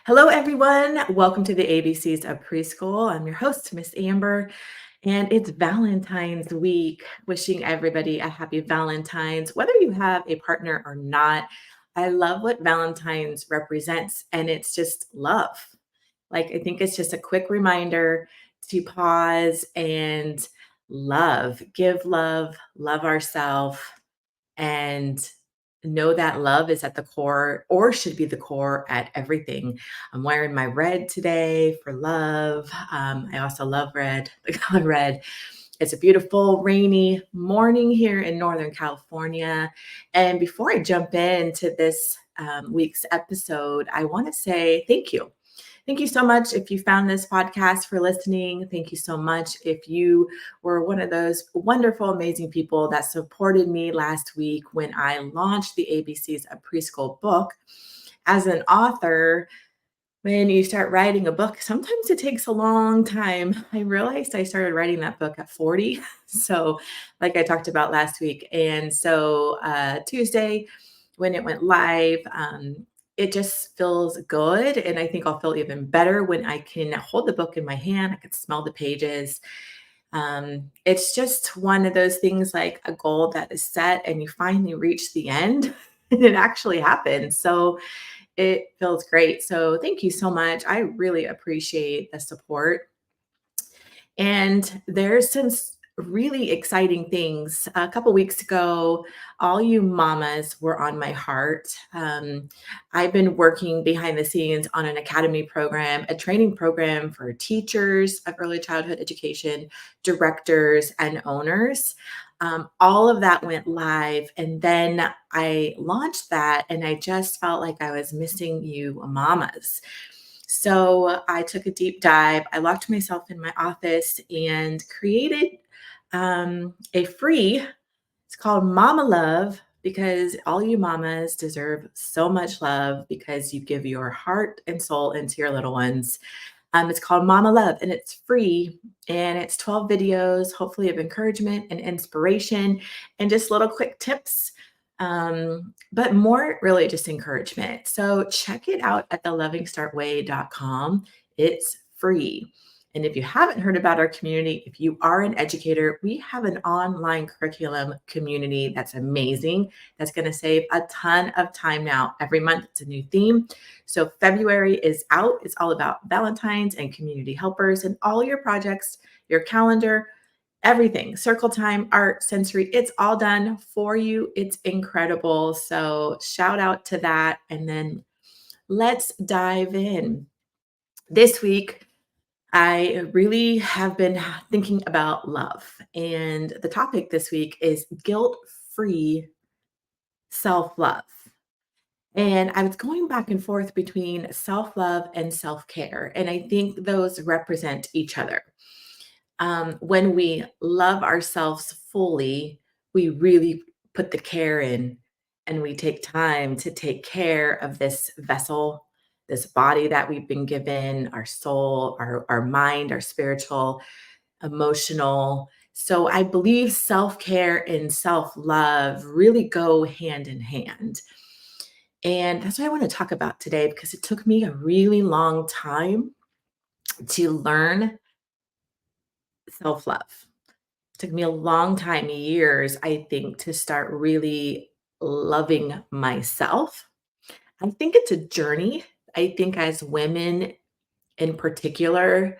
Hello, everyone. Welcome to the ABCs of Preschool. I'm your host, Miss Amber, and it's Valentine's week. Wishing everybody a happy Valentine's, whether you have a partner or not. I love what Valentine's represents, and it's just love. I think it's just a quick reminder to pause and love ourselves, and know that love is at the core or should be the core at everything. I'm wearing my red today for love. I also love red, the color red. It's a beautiful rainy morning here in Northern California. And before I jump into this week's episode, I want to say thank you. Thank you so much if you found this podcast for listening. Thank you so much if you were one of those wonderful, amazing people that supported me last week when I launched the ABCs of Preschool book. As an author, when you start writing a book, sometimes it takes a long time. I realized I started writing that book at 40. So, like I talked about last week. And so, Tuesday, when it went live, it just feels good. And I think I'll feel even better when I can hold the book in my hand. I can smell the pages. It's just one of those things, like a goal that is set and you finally reach the end and it actually happens. So it feels great. So thank you so much. I really appreciate the support. And there's some really exciting things. A couple weeks ago, all you mamas were on my heart. I've been working behind the scenes on an academy program, a training program for teachers of early childhood education, directors, and owners. All of that went live. And then I launched that, and I just felt like I was missing you mamas. So I took a deep dive. I locked myself in my office and created a free, it's called Mama Love, because all you mamas deserve so much love because you give your heart and soul into your little ones. It's called Mama Love, and it's free, and it's 12 videos, hopefully of encouragement and inspiration and just little quick tips, but more really just encouragement. So check it out at thelovingstartway.com. It's free. And if you haven't heard about our community, if you are an educator, we have an online curriculum community that's amazing. That's going to save a ton of time now. Every month, it's a new theme. So February is out. It's all about Valentine's and community helpers and all your projects, your calendar, everything, circle time, art, sensory, it's all done for you. It's incredible. So shout out to that. And then let's dive in. This week, I really have been thinking about love. And the topic this week is guilt-free self-love. And I was going back and forth between self-love and self-care. And I think those represent each other. When we love ourselves fully, we really put the care in and we take time to take care of this vessel, this body that we've been given, our soul, our mind, our spiritual, emotional. So I believe self care and self love really go hand in hand. And that's what I want to talk about today because it took me a really long time to learn self love. Took me a long time, years, I think, to start really loving myself. I think it's a journey. I think as women in particular,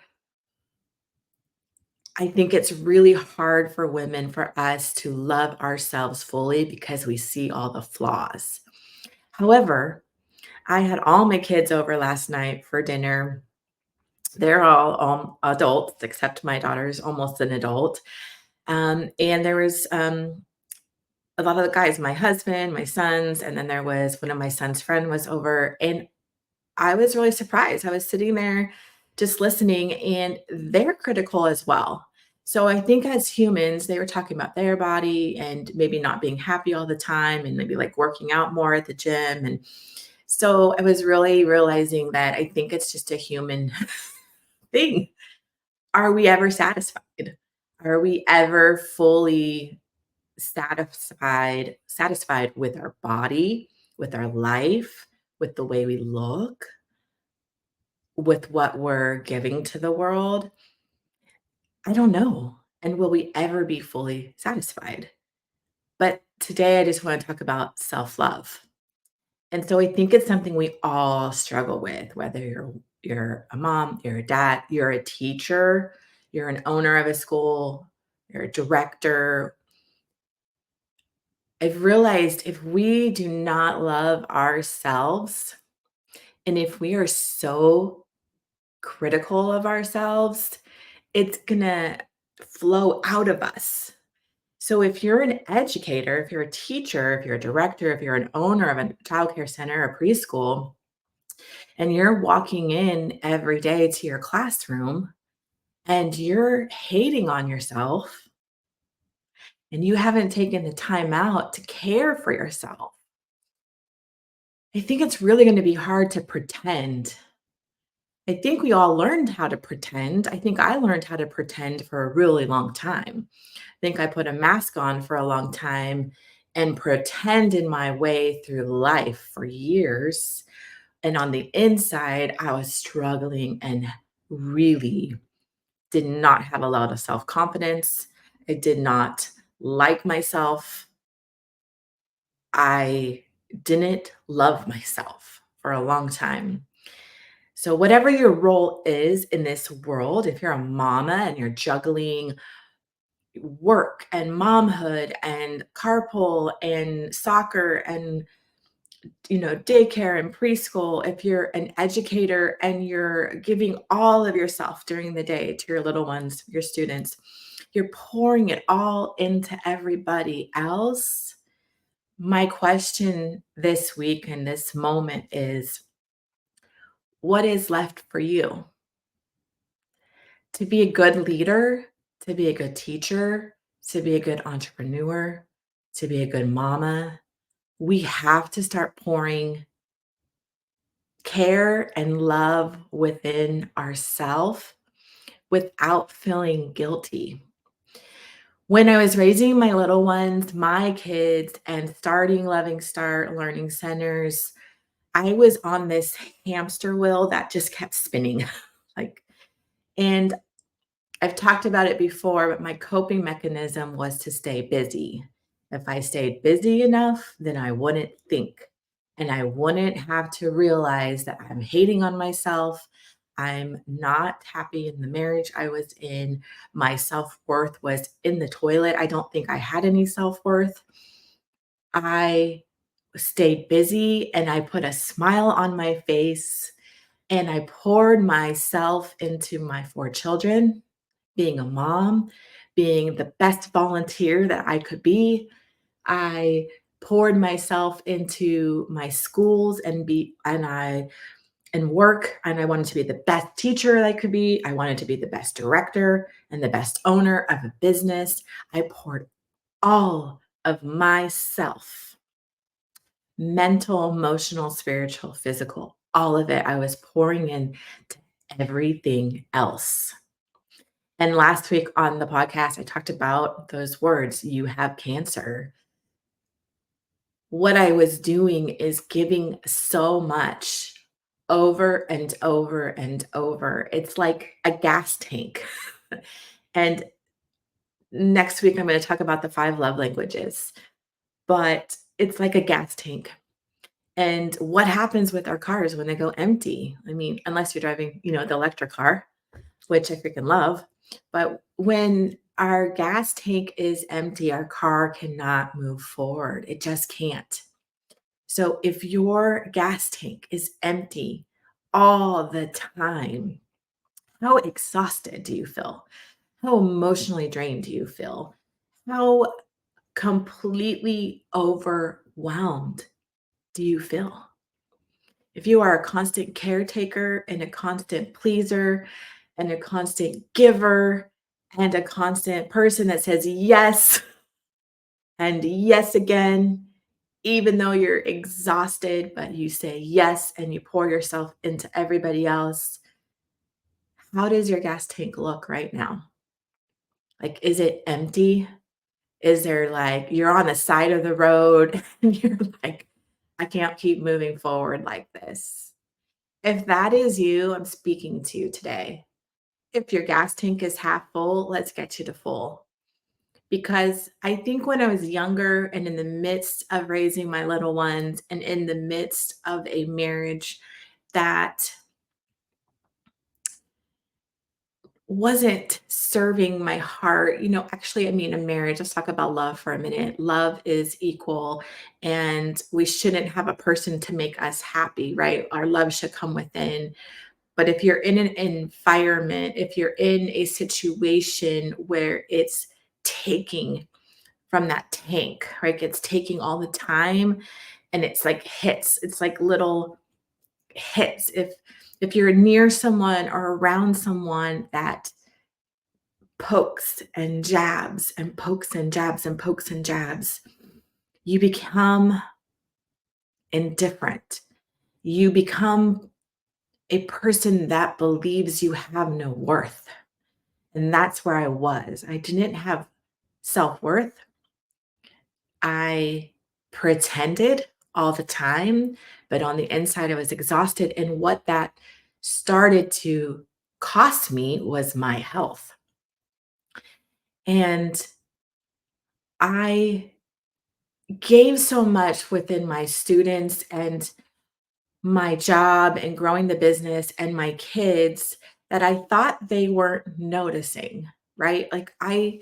I think it's really hard for women for us to love ourselves fully because we see all the flaws. However, I had all my kids over last night for dinner. They're all adults, except my daughter's almost an adult. And there was a lot of the guys, my husband, my sons, and then there was one of my son's friend was over, and I was really surprised. I was sitting there just listening, and they're critical as well. So I think as humans, they were talking about their body and maybe not being happy all the time and maybe like working out more at the gym. And so I was really realizing that I think it's just a human thing. Are we ever satisfied? Are we ever fully satisfied with our body, with our life, with the way we look? with what we're giving to the world? I don't know. And will we ever be fully satisfied? But today I just want to talk about self love. And so I think it's something we all struggle with, whether you're a mom, you're a dad, you're a teacher, you're an owner of a school, you're a director. I've realized if we do not love ourselves, and if we are so critical of ourselves, it's gonna flow out of us. So if you're an educator, if you're a teacher, if you're a director, if you're an owner of a childcare center or preschool, and you're walking in every day to your classroom and you're hating on yourself and you haven't taken the time out to care for yourself, I think it's really going to be hard to pretend. I think we all learned how to pretend. I think I learned how to pretend for a really long time. I think I put a mask on for a long time and pretended my way through life for years. And on the inside, I was struggling and really did not have a lot of self confidence. I did not like myself. I didn't love myself for a long time. So, whatever your role is in this world, if you're a mama and you're juggling work and momhood and carpool and soccer and daycare and preschool, if you're an educator and you're giving all of yourself during the day to your little ones, your students, you're pouring it all into everybody else. My question this week and this moment is, what is left for you? To be a good leader, to be a good teacher, to be a good entrepreneur, to be a good mama, we have to start pouring care and love within ourselves without feeling guilty. When I was raising my little ones, my kids, and starting Loving Start Learning Centers, I was on this hamster wheel that just kept spinning. like, and I've talked about it before, but my coping mechanism was to stay busy. If I stayed busy enough, then I wouldn't think and I wouldn't have to realize that I'm hating on myself. I'm not happy in the marriage I was in. My self worth was in the toilet. I don't think I had any self worth. I stayed busy and I put a smile on my face and I poured myself into my four children, being a mom, being the best volunteer that I could be. I poured myself into my schools and work, and I wanted to be the best teacher that I could be. I wanted to be the best director and the best owner of a business. I poured all of myself, mental, emotional, spiritual, physical, all of it. I was pouring in to everything else. And last week on the podcast, I talked about those words, you have cancer. What I was doing is giving so much over and over and over. It's like a gas tank. And next week, I'm going to talk about the five love languages, but it's like a gas tank. And what happens with our cars when they go empty? I mean, unless you're driving, the electric car, which I freaking love. But when our gas tank is empty, our car cannot move forward. It just can't. So if your gas tank is empty all the time, how exhausted do you feel? How emotionally drained do you feel? How completely overwhelmed do you feel? If you are a constant caretaker and a constant pleaser and a constant giver and a constant person that says yes and yes again, even though you're exhausted, but you say yes and you pour yourself into everybody else, how does your gas tank look right now? Like, is it empty? Is there like you're on the side of the road and you're like, I can't keep moving forward like this? If that is you, I'm speaking to you today. If your gas tank is half full, let's get you to full. Because I think when I was younger and in the midst of raising my little ones and in the midst of a marriage that wasn't serving my heart, actually, I mean, a marriage, let's talk about love for a minute. Love is equal, and we shouldn't have a person to make us happy, right? Our love should come within. But if you're in an environment, if you're in a situation where it's taking from that tank, right? It's taking all the time and it's like hits. It's like little hits. If you're near someone or around someone that pokes and jabs and pokes and jabs and pokes and jabs, you become indifferent. You become a person that believes you have no worth. And that's where I was. I didn't have self-worth. I pretended all the time, but on the inside, I was exhausted. And what that started to cost me was my health. And I gave so much within my students and my job and growing the business and my kids that I thought they weren't noticing, right? Like I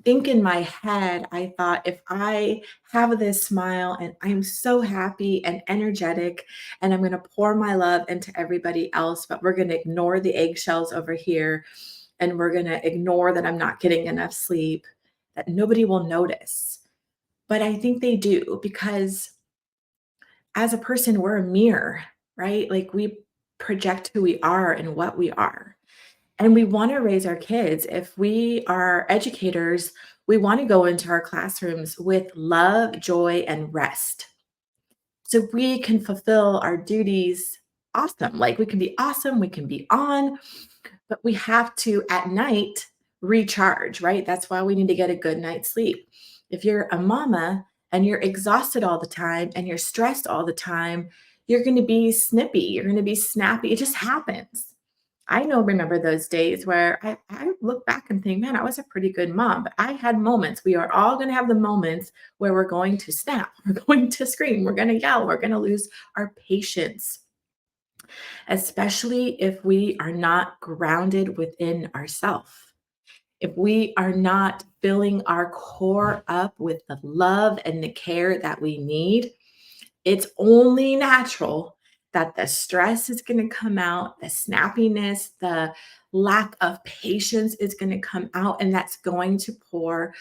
think in my head, I thought if I have this smile and I'm so happy and energetic, and I'm going to pour my love into everybody else, but we're going to ignore the eggshells over here and we're going to ignore that I'm not getting enough sleep, that nobody will notice. But I think they do because as a person, we're a mirror, right? Like we project who we are and what we are. And we want to raise our kids. If we are educators, we want to go into our classrooms with love, joy, and rest. So we can fulfill our duties awesome. Like we can be awesome, we can be on, but we have to at night recharge, right? That's why we need to get a good night's sleep. If you're a mama and you're exhausted all the time and you're stressed all the time, you're going to be snippy, you're going to be snappy. It just happens. I know remember those days where I look back and think, man, I was a pretty good mom, but I had moments. We are all going to have the moments where we're going to snap, we're going to scream, we're going to yell, we're going to lose our patience, especially if we are not grounded within ourselves. If we are not filling our core up with the love and the care that we need, it's only natural that the stress is going to come out, the snappiness, the lack of patience is going to come out, and that's going to pour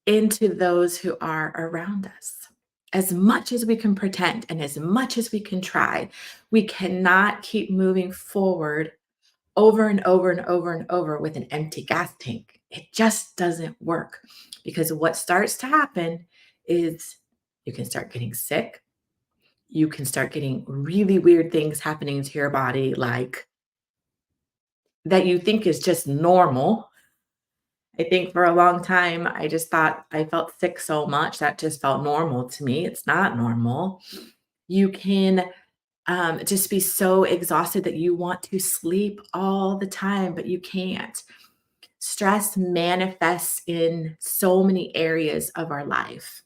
into those who are around us. As much as we can pretend and as much as we can try, we cannot keep moving forward over and over and over and over with an empty gas tank. It just doesn't work because what starts to happen is you can start getting sick. You can start getting really weird things happening to your body, like that you think is just normal. I think for a long time, I just thought I felt sick so much that just felt normal to me. It's not normal. You can just be so exhausted that you want to sleep all the time, but you can't. Stress manifests in so many areas of our life.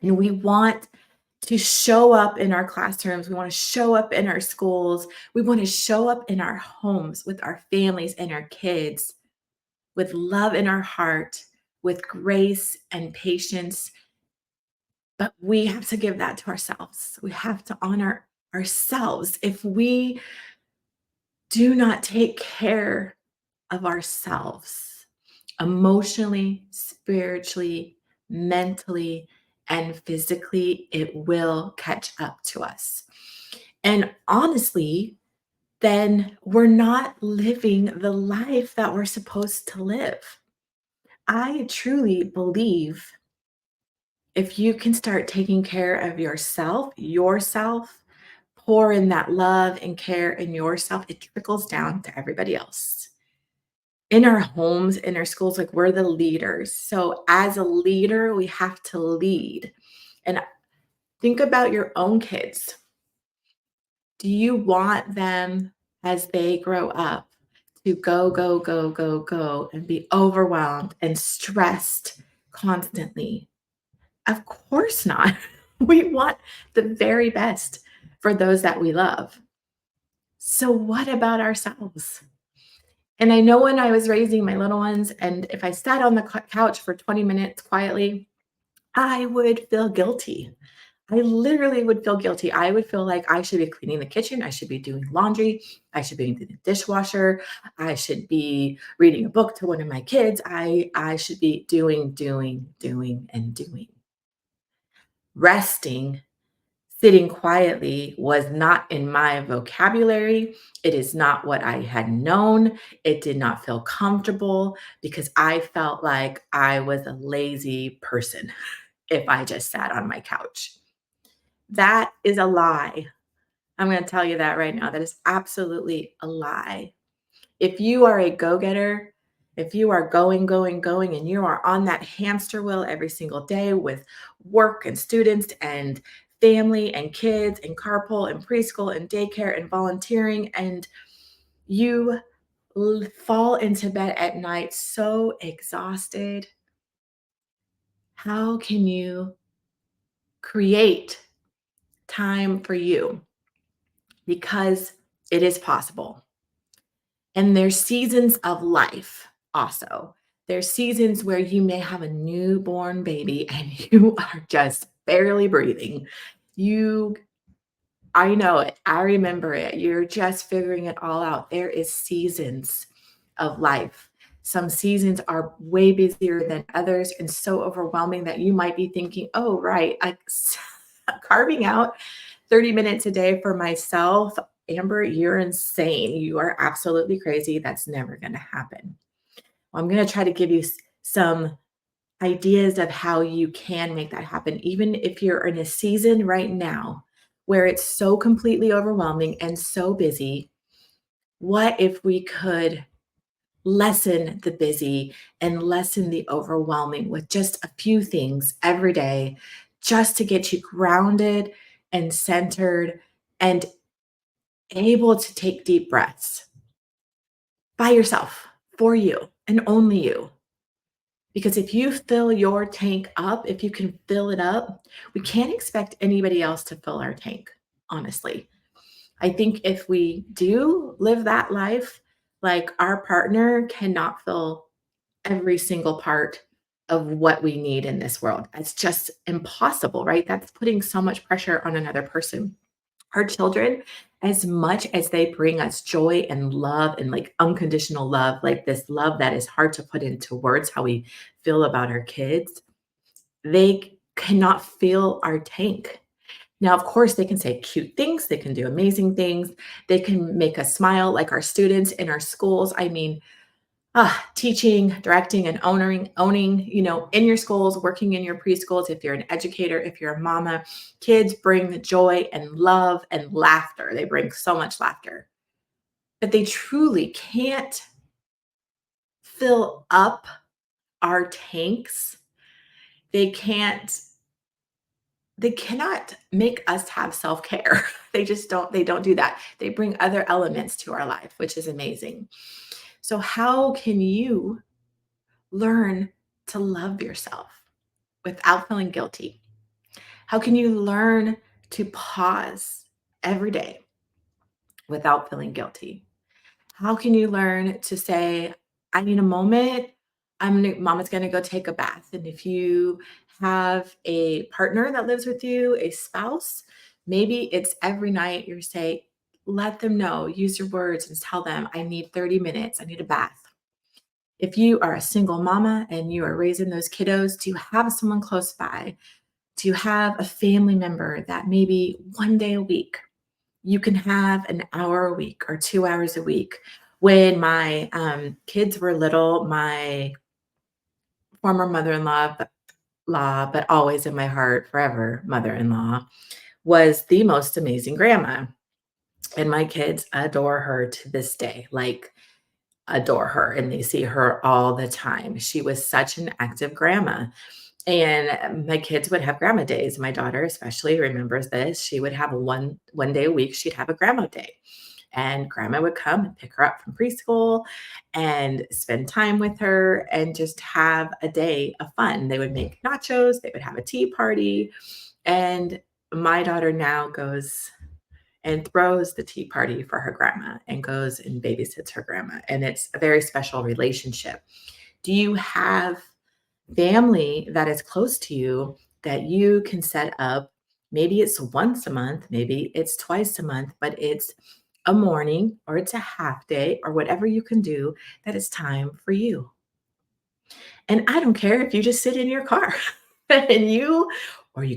And we want to show up in our classrooms. We want to show up in our schools. We want to show up in our homes with our families and our kids with love in our heart, with grace and patience. But we have to give that to ourselves. We have to honor ourselves. If we do not take care of ourselves emotionally, spiritually, mentally, and physically, it will catch up to us. And honestly, then we're not living the life that we're supposed to live. I truly believe if you can start taking care of yourself, pour in that love and care in yourself, it trickles down to everybody else. In our homes, in our schools, like we're the leaders. So as a leader, we have to lead. And think about your own kids. Do you want them as they grow up to go, go, go, go, go, and be overwhelmed and stressed constantly? Of course not. We want the very best for those that we love. So, what about ourselves? And I know when I was raising my little ones, and if I sat on the couch for 20 minutes quietly, I would feel guilty. I literally would feel guilty. I would feel like I should be cleaning the kitchen. I should be doing laundry. I should be doing the dishwasher. I should be reading a book to one of my kids. I should be doing, doing, doing, and doing. Resting, sitting quietly was not in my vocabulary. It is not what I had known. It did not feel comfortable because I felt like I was a lazy person if I just sat on my couch. That is a lie. I'm going to tell you that right now. That is absolutely a lie. If you are a go getter, if you are going, going, going, and you are on that hamster wheel every single day with work and students and family and kids and carpool and preschool and daycare and volunteering, and you fall into bed at night so exhausted, how can you create time for you? Because it is possible. And there's seasons of life also. There's seasons where you may have a newborn baby and you are just barely breathing. You I know it. I remember it. You're just figuring it all out. There is seasons of life. Some seasons are way busier than others and so overwhelming that you might be thinking, "Oh, right, carving out 30 minutes a day for myself. Amber, you're insane. You are absolutely crazy. That's never going to happen." Well, I'm going to try to give you some ideas of how you can make that happen, even if you're in a season right now where it's so completely overwhelming and so busy. What if we could lessen the busy and lessen the overwhelming with just a few things every day, just to get you grounded and centered and able to take deep breaths by yourself, for you, and only you. Because if you fill your tank up, if you can fill it up, we can't expect anybody else to fill our tank, honestly. I think if we do live that life, like our partner cannot fill every single part of what we need in this world. It's just impossible, right? That's putting so much pressure on another person. Our children, as much as they bring us joy and love and like unconditional love, like this love that is hard to put into words, how we feel about our kids, they cannot fill our tank. Now, of course, they can say cute things, they can do amazing things, they can make us smile like our students in our schools. I mean, teaching, directing, and owning, in your schools, working in your preschools, if you're an educator, if you're a mama, kids bring the joy and love and laughter. They bring so much laughter, but they truly can't fill up our tanks. They can't, they cannot make us have self-care. They don't do that. They bring other elements to our life, which is amazing. So how can you learn to love yourself without feeling guilty? How can you learn to pause every day without feeling guilty? How can you learn to say, I need a moment. Mama's gonna go take a bath. And if you have a partner that lives with you, a spouse, maybe it's every night you say, let them know, use your words and tell them, I need 30 minutes, I need a bath. If you are a single mama and you are raising those kiddos, do you have someone close by? Do you have a family member that maybe one day a week you can have an hour a week or 2 hours a week? When my kids were little, my former mother-in-law, but always in my heart forever, mother-in-law, was the most amazing grandma. And my kids adore her to this day. Like, adore her, and they see her all the time. She was such an active grandma. And my kids would have grandma days. My daughter especially remembers this. She would have one day a week, she'd have a grandma day. And grandma would come and pick her up from preschool and spend time with her and just have a day of fun. They would make nachos, they would have a tea party. And my daughter now goes and throws the tea party for her grandma and goes and babysits her grandma. And it's a very special relationship. Do you have family that is close to you that you can set up? Maybe it's once a month, maybe it's twice a month, but it's a morning or it's a half day or whatever you can do that is time for you. And I don't care if you just sit in your car and you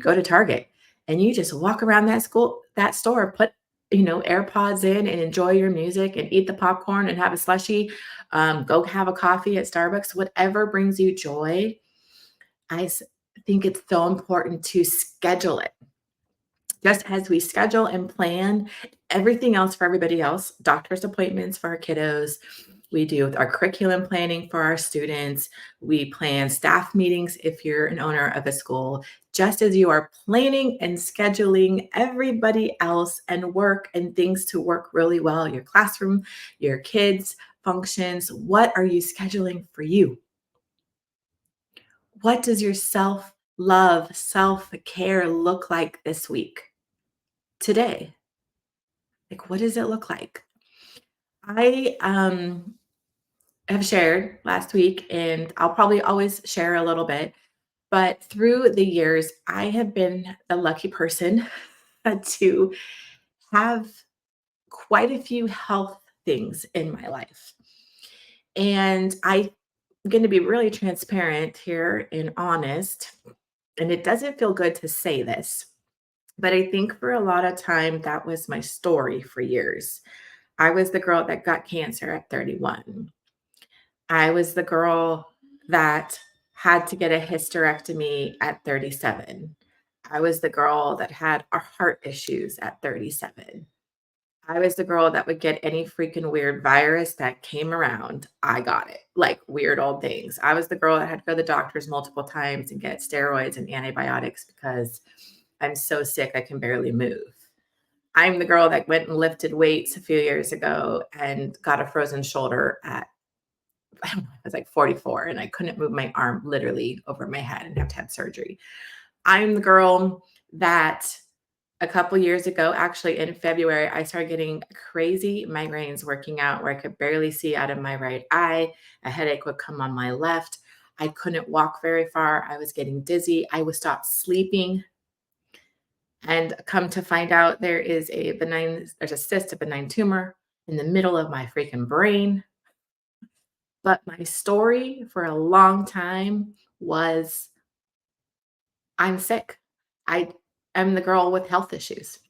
go to Target and you just walk around that store, put AirPods in and enjoy your music and eat the popcorn and have a slushie, go have a coffee at Starbucks, whatever brings you joy. I s- think it's so important to schedule it. Just as we schedule and plan everything else for everybody else, doctor's appointments for our kiddos, we do our curriculum planning for our students, we plan staff meetings if you're an owner of a school, just as you are planning and scheduling everybody else and work and things to work really well, your classroom, your kids' functions, what are you scheduling for you? What does your self love, self care look like this week, today? Like, what does it look like? I have shared last week, and I'll probably always share a little bit, but through the years, I have been the lucky person to have quite a few health things in my life. And I'm going to be really transparent here and honest. And it doesn't feel good to say this, but I think for a lot of time, that was my story for years. I was the girl that got cancer at 31. I was the girl that had to get a hysterectomy at 37. I was the girl that had a heart issues at 37. I was the girl that would get any freaking weird virus that came around. I got it, like weird old things. I was the girl that had to go to the doctors multiple times and get steroids and antibiotics because I'm so sick I can barely move. I'm the girl that went and lifted weights a few years ago and got a frozen shoulder at, I don't know, I was like 44 and I couldn't move my arm literally over my head and have to have surgery. I'm the girl that a couple years ago, actually in February, I started getting crazy migraines working out where I could barely see out of my right eye. A headache would come on my left. I couldn't walk very far. I was getting dizzy. I would stop sleeping. And come to find out there's a cyst, a benign tumor in the middle of my freaking brain. But my story for a long time was I'm sick. I am the girl with health issues.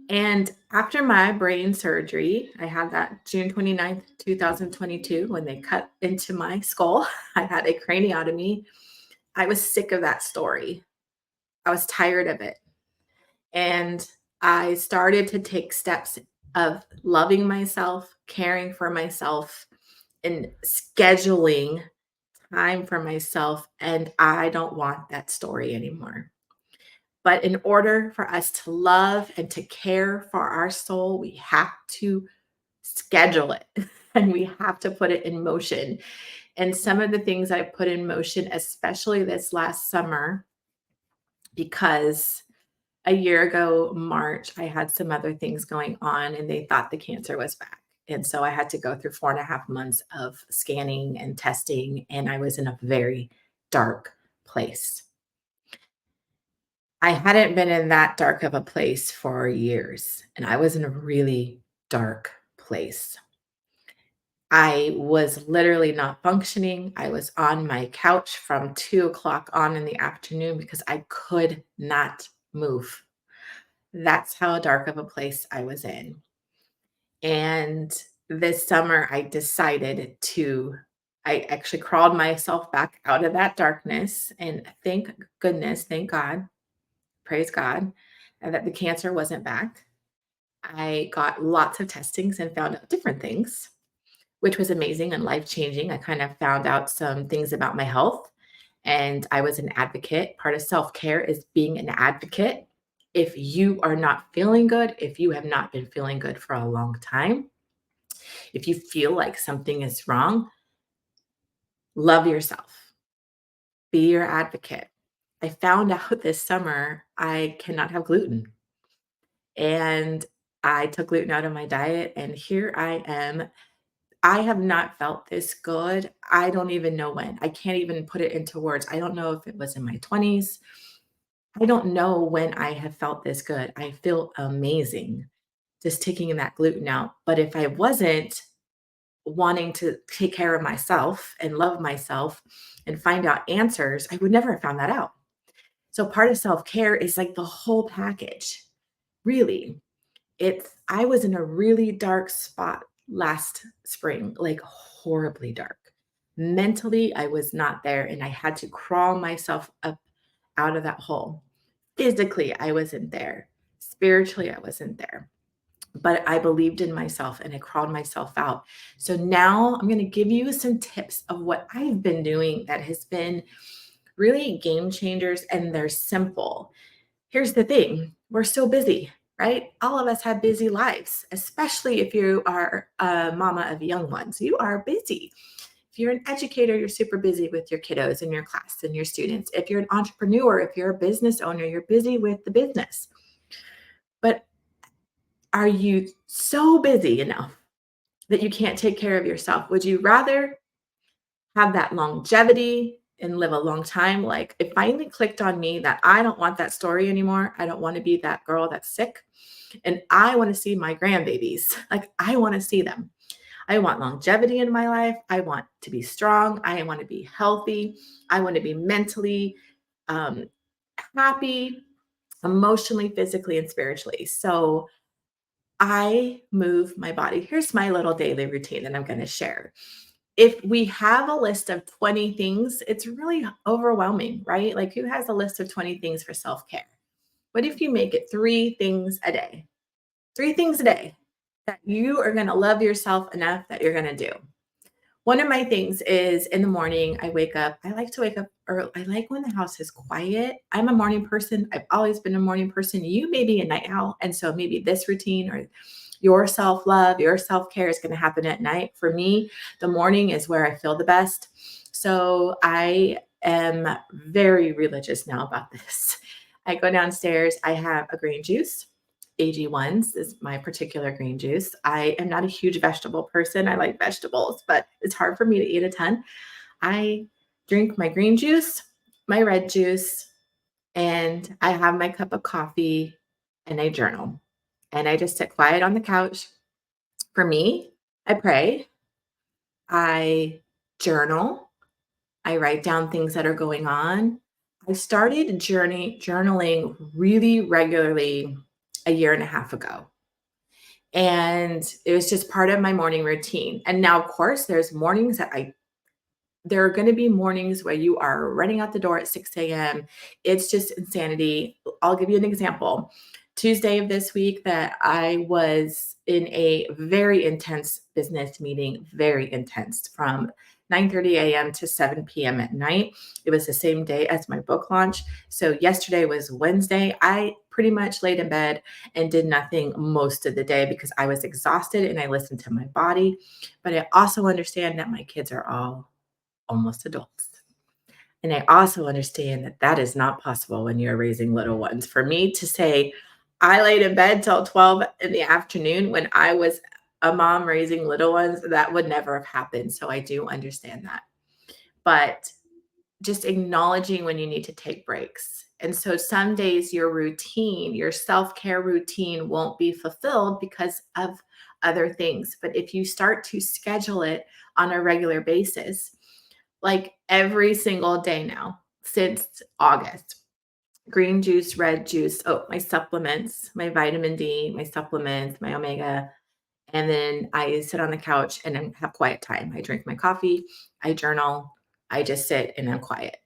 And after my brain surgery, I had that June 29th, 2022, when they cut into my skull. I had a craniotomy. I was sick of that story. I was tired of it. And I started to take steps of loving myself, caring for myself, and scheduling time for myself. And I don't want that story anymore. But in order for us to love and to care for our soul, we have to schedule it and we have to put it in motion. And some of the things I put in motion, especially this last summer, because a year ago, March, I had some other things going on and they thought the cancer was back. And so I had to go through 4.5 months of scanning and testing, and I was in a very dark place. I hadn't been in that dark of a place for years, and I was in a really dark place. I was literally not functioning. I was on my couch from 2 o'clock on in the afternoon because I could not move. That's how dark of a place I was in. And this summer, I actually crawled myself back out of that darkness. And thank goodness, thank God, praise God, that the cancer wasn't back. I got lots of testings and found out different things, which was amazing and life changing. I kind of found out some things about my health and I was an advocate. Part of self care is being an advocate. If you are not feeling good, if you have not been feeling good for a long time, if you feel like something is wrong, love yourself, be your advocate. I found out this summer I cannot have gluten, and I took gluten out of my diet, and here I am. I have not felt this good. I don't even know when. I can't even put it into words. I don't know if it was in my 20s. I don't know when I have felt this good. I feel amazing just taking that gluten out. But if I wasn't wanting to take care of myself and love myself and find out answers, I would never have found that out. So part of self-care is like the whole package. Really. I was in a really dark spot last spring, like horribly dark. Mentally, I was not there and I had to crawl myself up out of that hole. Physically, I wasn't there. Spiritually, I wasn't there. But I believed in myself and I crawled myself out. So now I'm going to give you some tips of what I've been doing that has been really game changers, and they're simple. Here's the thing, we're so busy, right? All of us have busy lives, especially if you are a mama of young ones. You are busy. If you're an educator, you're super busy with your kiddos and your class and your students. If you're an entrepreneur, if you're a business owner, you're busy with the business. But are you so busy enough that you can't take care of yourself? Would you rather have that longevity and live a long time? Like, it finally clicked on me that I don't want that story anymore. I don't want to be that girl that's sick. And I want to see my grandbabies. Like, I want to see them. I want longevity in my life. I want to be strong. I want to be healthy. I want to be mentally um, happy, emotionally, physically, and spiritually. So I move my body. Here's my little daily routine that I'm going to share. If we have a list of 20 things, it's really overwhelming, right? Like, who has a list of 20 things for self care? What if you make it 3 things a day? 3 things a day that you are going to love yourself enough that you're going to do. One of my things is in the morning, I wake up. I like to wake up early. I like when the house is quiet. I'm a morning person. I've always been a morning person. You may be a night owl. And so maybe this routine or your self love, your self care is going to happen at night. For me, the morning is where I feel the best. So I am very religious now about this. I go downstairs, I have a green juice. AG1s is my particular green juice. I am not a huge vegetable person. I like vegetables, but it's hard for me to eat a ton. I drink my green juice, my red juice, and I have my cup of coffee and I journal. And I just sit quiet on the couch. For me, I pray, I journal, I write down things that are going on. I started journaling really regularly a year and a half ago. And it was just part of my morning routine. And now, of course, there are going to be mornings where you are running out the door at 6 a.m. It's just insanity. I'll give you an example. Tuesday of this week that I was in a very intense business meeting, very intense, from 9:30 a.m. to 7 p.m. at night. It was the same day as my book launch. So yesterday was Wednesday. I pretty much laid in bed and did nothing most of the day because I was exhausted and I listened to my body. But I also understand that my kids are all almost adults. And I also understand that that is not possible when you're raising little ones. For me to say, I laid in bed till 12 in the afternoon when I was a mom raising little ones, that would never have happened. So I do understand that. But just acknowledging when you need to take breaks. And so some days your routine, your self care routine won't be fulfilled because of other things. But if you start to schedule it on a regular basis, like every single day now since August. Green juice, red juice, oh, my supplements, my vitamin D, my supplements, my omega. And then I sit on the couch and then have quiet time. I drink my coffee, I journal, I just sit and I'm quiet.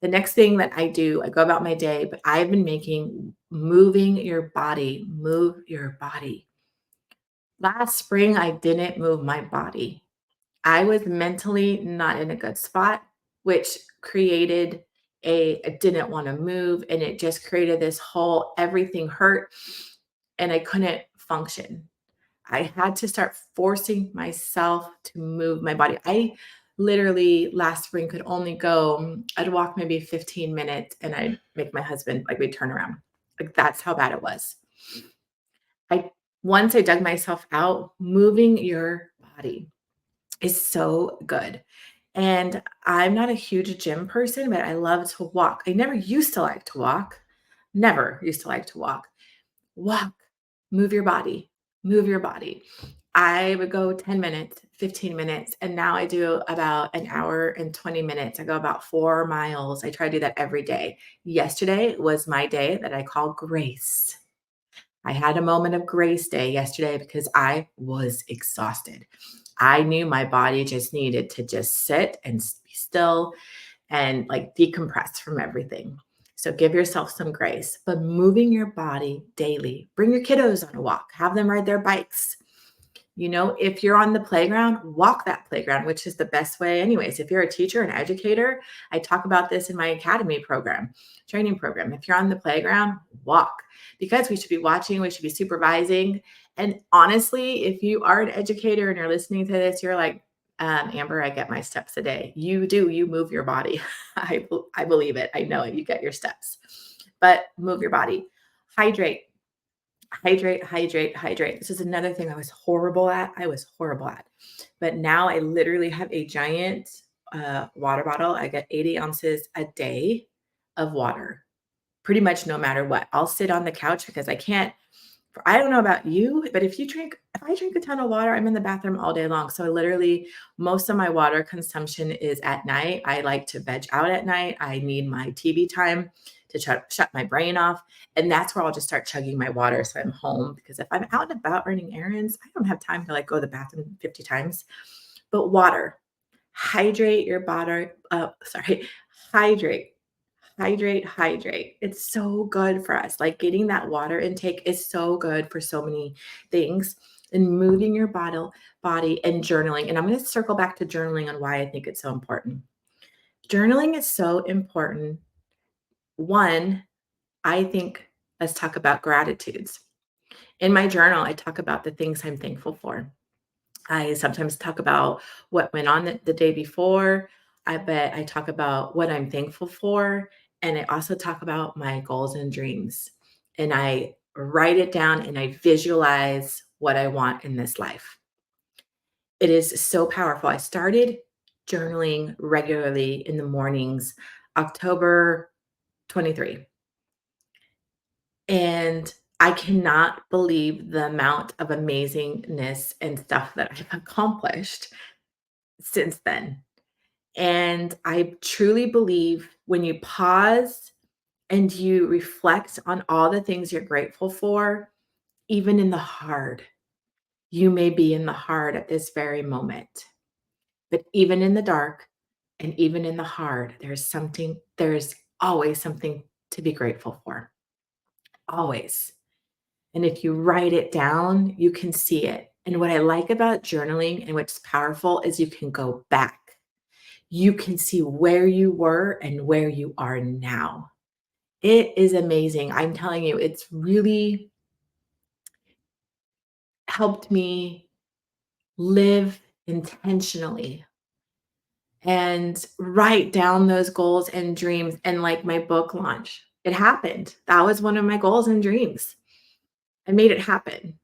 The next thing that I do, I go about my day, but I've been making moving your body, move your body. Last spring, I didn't move my body. I was mentally not in a good spot. which created I didn't want to move, and it just created this whole everything hurt and I couldn't function. I had to start forcing myself to move my body. I literally last spring could only go, I'd walk maybe 15 minutes and I'd make my husband like we'd turn around. Like that's how bad it was. I Once I dug myself out, moving your body is so good. And I'm not a huge gym person, but I love to walk. I never used to like to walk. Never used to like to walk. Walk, move your body, move your body. I would go 10 minutes, 15 minutes, and now I do about an hour and 20 minutes. I go about 4 miles. I try to do that every day. Yesterday was my day that I call grace. I had a moment of grace day yesterday because I was exhausted. I knew my body just needed to just sit and be still and like decompress from everything. So give yourself some grace, but moving your body daily. Bring your kiddos on a walk, have them ride their bikes. If you're on the playground, walk that playground, which is the best way, anyways. If you're a teacher and educator, I talk about this in my academy program, training program. If you're on the playground, walk because we should be watching, we should be supervising. And honestly, if you are an educator and you're listening to this, you're like, Amber, I get my steps a day. You do, you move your body. I believe it. I know it. You get your steps, but move your body. Hydrate. Hydrate, hydrate, hydrate. This is another thing I was horrible at. I was horrible at. But now I literally have a giant water bottle. I get 80 ounces a day of water, pretty much no matter what. I'll sit on the couch because I don't know about you, but if I drink a ton of water, I'm in the bathroom all day long. So I literally, most of my water consumption is at night. I like to veg out at night. I need my TV time to shut my brain off. And that's where I'll just start chugging my water. So I'm home because if I'm out and about running errands, I don't have time to like go to the bathroom 50 times. But water, hydrate your body. Hydrate. Hydrate, hydrate. It's so good for us. Like getting that water intake is so good for so many things and moving your body and journaling. And I'm going to circle back to journaling on why I think it's so important. Journaling is so important. One, I think let's talk about gratitudes. In my journal, I talk about the things I'm thankful for. I sometimes talk about what went on the day before. I talk about what I'm thankful for. And I also talk about my goals and dreams. And I write it down and I visualize what I want in this life. It is so powerful. I started journaling regularly in the mornings, October 23. And I cannot believe the amount of amazingness and stuff that I've accomplished since then. And I truly believe when you pause and you reflect on all the things you're grateful for, even in the hard, you may be in the hard at this very moment. But even in the dark and even in the hard, there's always something to be grateful for. Always. And if you write it down, you can see it. And what I like about journaling and what's powerful is you can go back. You can see where you were and where you are now. It is amazing. I'm telling you, it's really helped me live intentionally and write down those goals and dreams and like my book launch. It happened. That was one of my goals and dreams. I made it happen.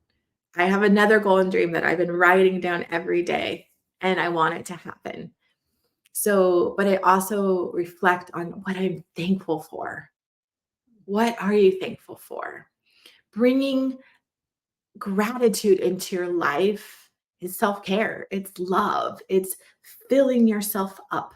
I have another goal and dream that I've been writing down every day and I want it to happen. So, but I also reflect on what I'm thankful for. What are you thankful for? Bringing gratitude into your life is self care, it's love, it's filling yourself up.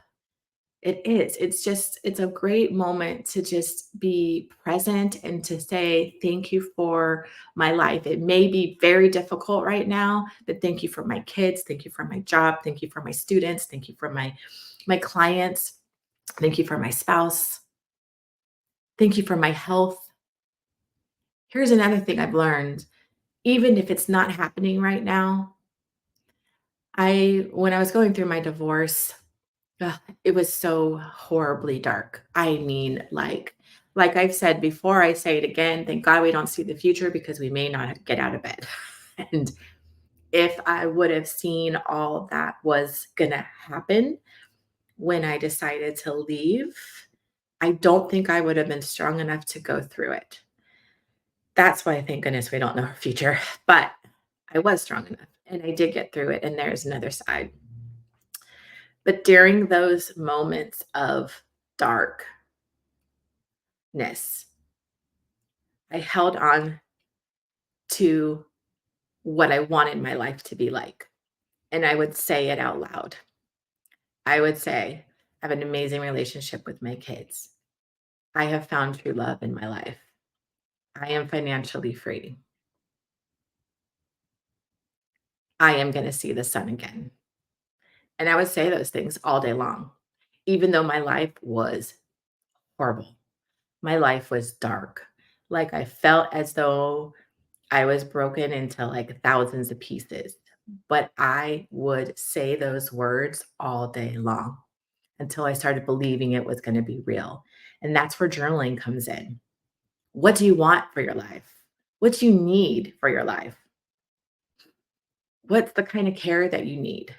It is. It's a great moment to just be present and to say, thank you for my life. It may be very difficult right now, but thank you for my kids. Thank you for my job. Thank you for my students. Thank you for my clients. Thank you for my spouse. Thank you for my health. Here's another thing I've learned. Even if it's not happening right now, when I was going through my divorce, Ugh, it was so horribly dark. I mean, like I've said before, I say it again, thank God we don't see the future because we may not get out of bed. And if I would have seen all that was gonna happen when I decided to leave, I don't think I would have been strong enough to go through it. That's why thank goodness we don't know our future, but I was strong enough and I did get through it, and there's another side. But during those moments of darkness, I held on to what I wanted my life to be like, and I would say it out loud. I would say, "I have an amazing relationship with my kids. I have found true love in my life. I am financially free. I am gonna see the sun again." And I would say those things all day long, even though my life was horrible. My life was dark. Like, I felt as though I was broken into, like, thousands of pieces, but I would say those words all day long until I started believing it was gonna be real, and that's where journaling comes in. What do you want for your life? What do you need for your life? What's the kind of care that you need?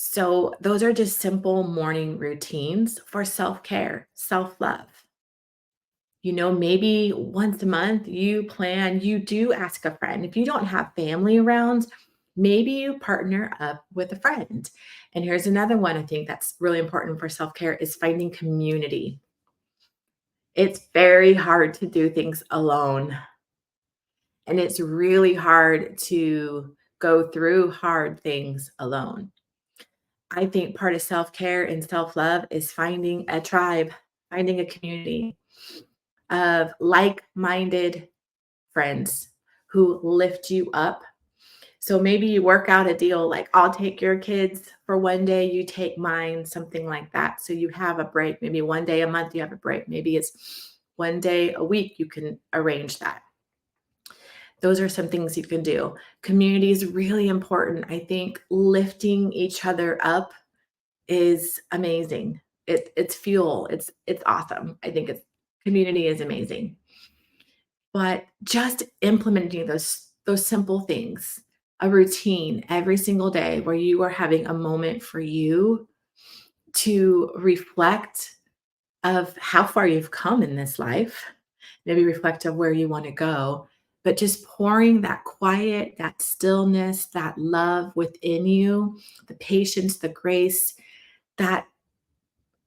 So, those are just simple morning routines for self-care, self-love. Maybe once a month you do ask a friend. If you don't have family around, maybe you partner up with a friend. And here's another one I think that's really important for self-care is finding community. It's very hard to do things alone, and it's really hard to go through hard things alone. I think part of self-care and self-love is finding a tribe, finding a community of like-minded friends who lift you up. So maybe you work out a deal like, I'll take your kids for one day, you take mine, something like that. So you have a break. Maybe one day a month you have a break. Maybe it's one day a week you can arrange that. Those are some things you can do. Community is really important. I think lifting each other up is amazing. It's fuel. It's awesome. I think it's community is amazing. But just implementing those simple things, a routine every single day where you are having a moment for you to reflect of how far you've come in this life, maybe reflect of where you want to go, but just pouring that quiet, that stillness, that love within you, the patience, the grace, that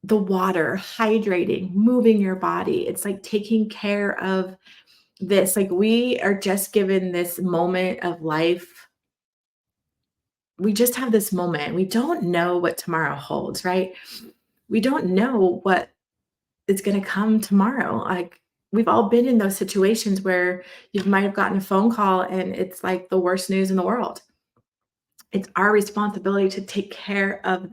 the water, hydrating, moving your body. It's like taking care of this, like, we are just given this moment of life. We just have this moment. We don't know what tomorrow holds, right? We don't know what is gonna come tomorrow. Like, we've all been in those situations where you might have gotten a phone call and it's like the worst news in the world. It's our responsibility to take care of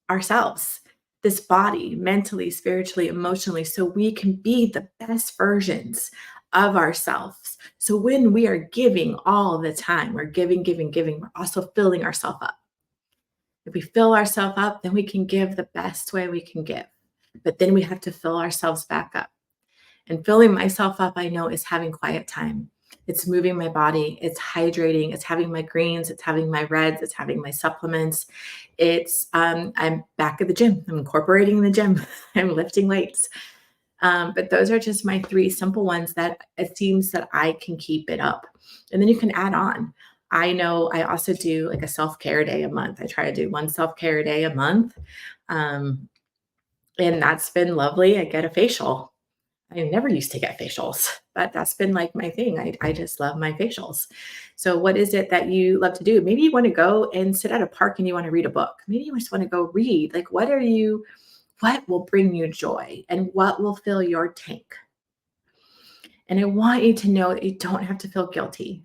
ourselves, this body, mentally, spiritually, emotionally, so we can be the best versions of ourselves. So when we are giving all the time, we're giving, giving, giving, we're also filling ourselves up. If we fill ourselves up, then we can give the best way we can give. But then we have to fill ourselves back up. And filling myself up, I know, is having quiet time. It's moving my body, it's hydrating, it's having my greens, it's having my reds, it's having my supplements. I'm back at the gym. I'm incorporating the gym. I'm lifting weights. But those are just my three simple ones that it seems that I can keep it up. And then you can add on. I know I also do like a self-care day a month. I try to do one self-care day a month. Um, and that's been lovely. I get a facial. I never used to get facials, but that's been like my thing. I just love my facials. So, what is it that you love to do? Maybe you want to go and sit at a park and you want to read a book. Maybe you just want to go read. Like, what will bring you joy and what will fill your tank? And I want you to know that you don't have to feel guilty.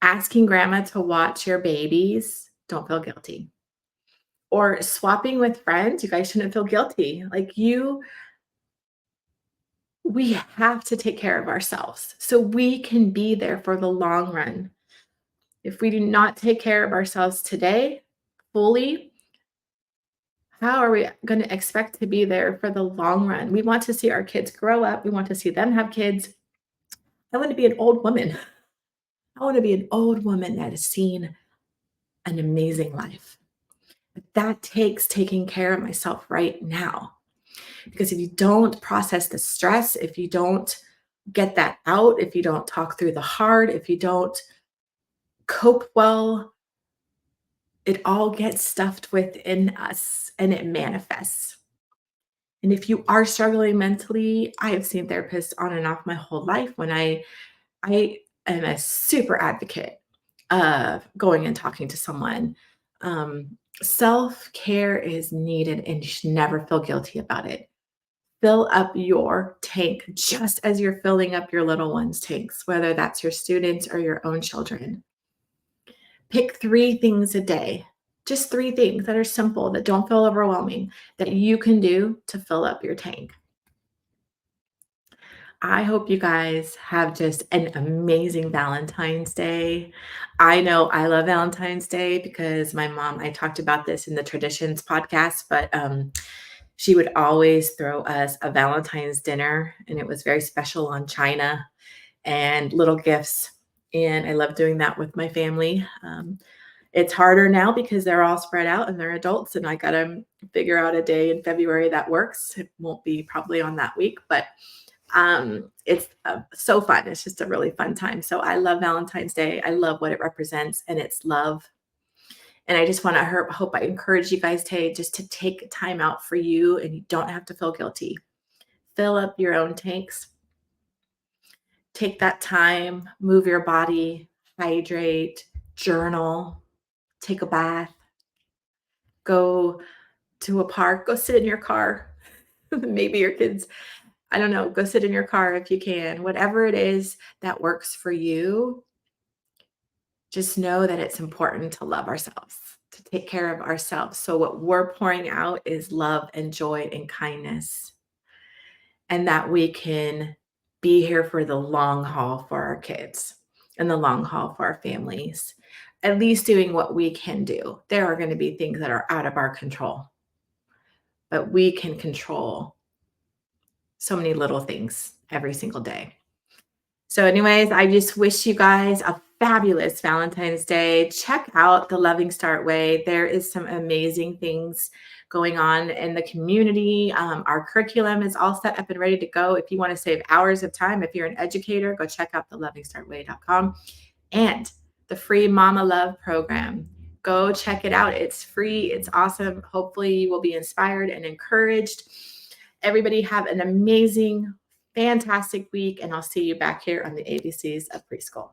Asking grandma to watch your babies, don't feel guilty. Or swapping with friends, you guys shouldn't feel guilty. We have to take care of ourselves so we can be there for the long run. If we do not take care of ourselves today fully, How are we going to expect to be there for the long run? We want to see our kids grow up. We want to see them have kids. I want to be an old woman. I want to be an old woman that has seen an amazing life. But that takes taking care of myself right now. Because if you don't process the stress, if you don't get that out, if you don't talk through the hard, if you don't cope well, it all gets stuffed within us and it manifests. And if you are struggling mentally, I have seen therapists on and off my whole life. I am a super advocate of going and talking to someone. Self-care is needed and you should never feel guilty about it. Fill up your tank just as you're filling up your little ones' tanks, whether that's your students or your own children. Pick 3 things a day, just 3 things that are simple, that don't feel overwhelming, that you can do to fill up your tank. I hope you guys have just an amazing Valentine's Day. I know I love Valentine's Day because my mom, I talked about this in the Traditions podcast, but she would always throw us a Valentine's dinner, and it was very special on china and little gifts. And I love doing that with my family. It's harder now because they're all spread out and they're adults, and I got to figure out a day in February that works. It won't be probably on that week, but it's so fun. It's just a really fun time. So I love Valentine's Day. I love what it represents, and it's love. And I just want to hope I encourage you guys today just to take time out for you, and you don't have to feel guilty. Fill up your own tanks. Take that time, move your body, hydrate, journal, take a bath, go to a park, go sit in your car. Maybe your kids, I don't know, go sit in your car if you can. Whatever it is that works for you, just know that it's important to love ourselves, to take care of ourselves. So, what we're pouring out is love and joy and kindness, and that we can be here for the long haul for our kids and the long haul for our families, at least doing what we can do. There are going to be things that are out of our control, but we can control so many little things every single day. So, anyways, I just wish you guys a fabulous Valentine's Day. Check out the Loving Start Way. There is some amazing things going on in the community. Our curriculum is all set up and ready to go. If you want to save hours of time, if you're an educator, go check out the lovingstartway.com and the free Mama Love program. Go check it out. It's free. It's awesome. Hopefully, you will be inspired and encouraged. Everybody have an amazing fantastic week, and I'll see you back here on the ABCs of Preschool.